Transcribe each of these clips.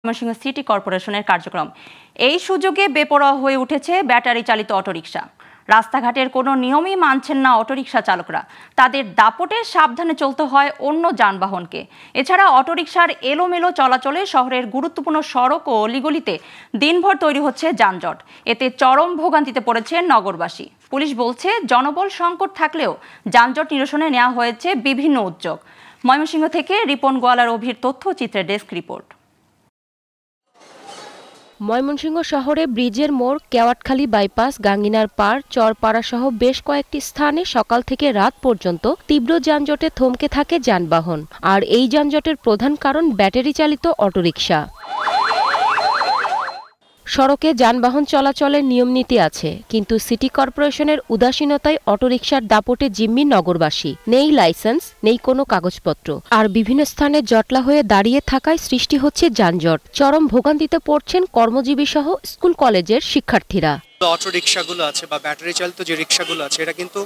Mymensingh city কর্পোরেশনের কার্যক্রম। এই সুযোগে বেপরোয়া হয়ে উঠেছে ব্যাটারি চালিত অটোরিকশা। রাস্তাঘাটের কোনো নিয়মই মানছেন না অটোরিকশা চালকরা। তাদের দাপটে সাবধানে চলতে হয় অন্য যানবাহনকে। এছাড়া অটোরিকশার এলোমেলো চলাচলে শহরের গুরুত্বপূর্ণ সড়ক ও অলিগলিতে দিনভর তৈরি হচ্ছে যানজট। এতে চরম ভোগান্তিতে পড়েছে নগরবাসী। পুলিশ বলছে, জনবল সংকট থাকলেও যানজট নিরসনে নেওয়া হয়েছে বিভিন্ন উদ্যোগ। ময়মনসিংহ থেকে রিপন গোয়ালার অভির তথ্যচিত্রে ডেস্ক রিপোর্ট। ময়মনসিংহ শহরে ব্রিজের মোড়, কেওয়াটখালী বাইপাস, গাঙ্গিনার পাড়, চরপাড়া সহ বেশ কয়েকটি স্থানে সকাল থেকে রাত পর্যন্ত তীব্র যানজটে থমকে থাকে যানবাহন। আর এই যানজটের প্রধান কারণ ব্যাটারি চালিত অটোরিকশা। সড়কে যানবাহন চলাচলের নিয়মনীতি আছে, কিন্তু সিটি কর্পোরেশনের উদাসীনতায় অটোরিকশার দাপটে জিম্মি নগরবাসী। নেই লাইসেন্স, নেই কোনো কাগজপত্র, আর বিভিন্ন স্থানে জটলা হয়ে দাঁড়িয়ে থাকায় সৃষ্টি হচ্ছে যানজট। চরম ভোগান্তিতে পড়ছেন কর্মজীবী সহ স্কুল কলেজের শিক্ষার্থীরা। অটোরিকশাগুলো আছে বা ব্যাটারি চালিত যে রিকশাগুলো আছে, এটা কিন্তু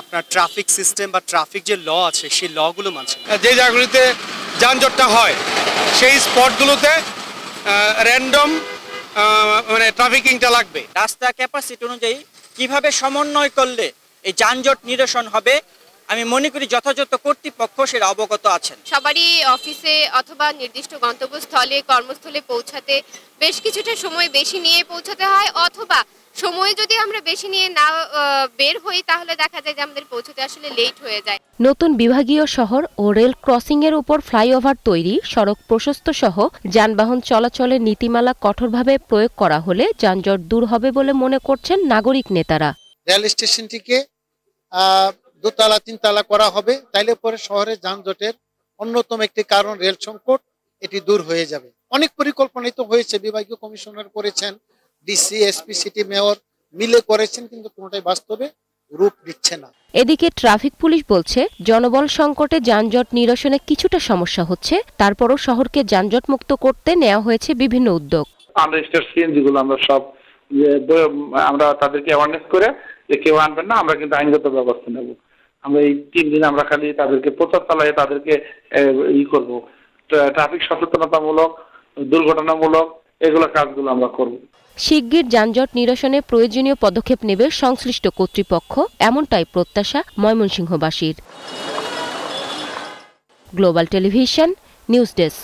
আপনার ট্রাফিক সিস্টেম বা ট্রাফিক যে ল আছে সেই লগুলো মানছে। যে জায়গাগুলিতে যানজটটা হয় সেই স্পটগুলোতে র্যান্ডম ট্রাফিকিংটা লাগবে। রাস্তা ক্যাপাসিটি অনুযায়ী কিভাবে সমন্বয় করলে এই যানজট নিরসন হবে, আমি মনে করি যথাযথ কর্তৃপক্ষ সেটা অবগত আছেন। সবারই অফিসে অথবা নির্দিষ্ট গন্তব্যস্থলে কর্মস্থলে পৌঁছাতে বেশ কিছুটা সময় বেশি নিয়ে পৌঁছাতে হয়, অথবা সময় যদি আমরা বেশি নিয়ে না বের হই তাহলে দেখা যায় যে আমাদের পৌঁছতে আসলে লেট হয়ে যায়। নতুন বিভাগীয় শহর ও রেল ক্রসিং এর উপর ফ্লাইওভার তৈরি, সড়ক প্রশস্ত সহ যানবাহন চলাচলের নীতিমালা কঠোরভাবে প্রয়োগ করা হলে যানজট দূর হবে বলে মনে করছেন নাগরিক নেতারা। রেল স্টেশনটিকে দোতলা তিনতলা করা হবে, তাইলে পরে শহরের যানজটের অন্যতম একটি কারণ রেল সংকট, এটি দূর হয়ে যাবে। অনেক পরিকল্পনাই তো হয়েছে, বিভাগীয় কমিশনার করেছেন, ডিসি, এসপি, সিটি মেয়র মিলে করেছেন, কিন্তু কোনোটাই বাস্তবে রূপ দিচ্ছে না। এদিকে ট্রাফিক পুলিশ বলছে, জনবল সংকটে যানজট নিরসনে কিছুটা সমস্যা হচ্ছে, তারপরও শহরকে যানজট মুক্ত করতে নেওয়া হয়েছে বিভিন্ন উদ্যোগ। আনরেজিস্টার্ড সিএনজিগুলো আমরা সব আমরা তাদেরকে অ্যাওয়ারনেস করে যে কেউ আনবেন না, আমরা কিন্তু আইনগত ব্যবস্থা নেব। আমরা এই 3 দিন আমরা খালি তাদেরকে প্রচার চালায় তাদেরকে করব, ট্রাফিক সচেতনতামূলক, দুর্ঘটনামূলক এগুলো কাজগুলো আমরা করব। শিগগির যানজট নিরসনে প্রয়োজনীয় পদক্ষেপ নেবে সংশ্লিষ্ট কর্তৃপক্ষ, এমনটাই প্রত্যাশা ময়মনসিংহবাসীর। Global television, news desk.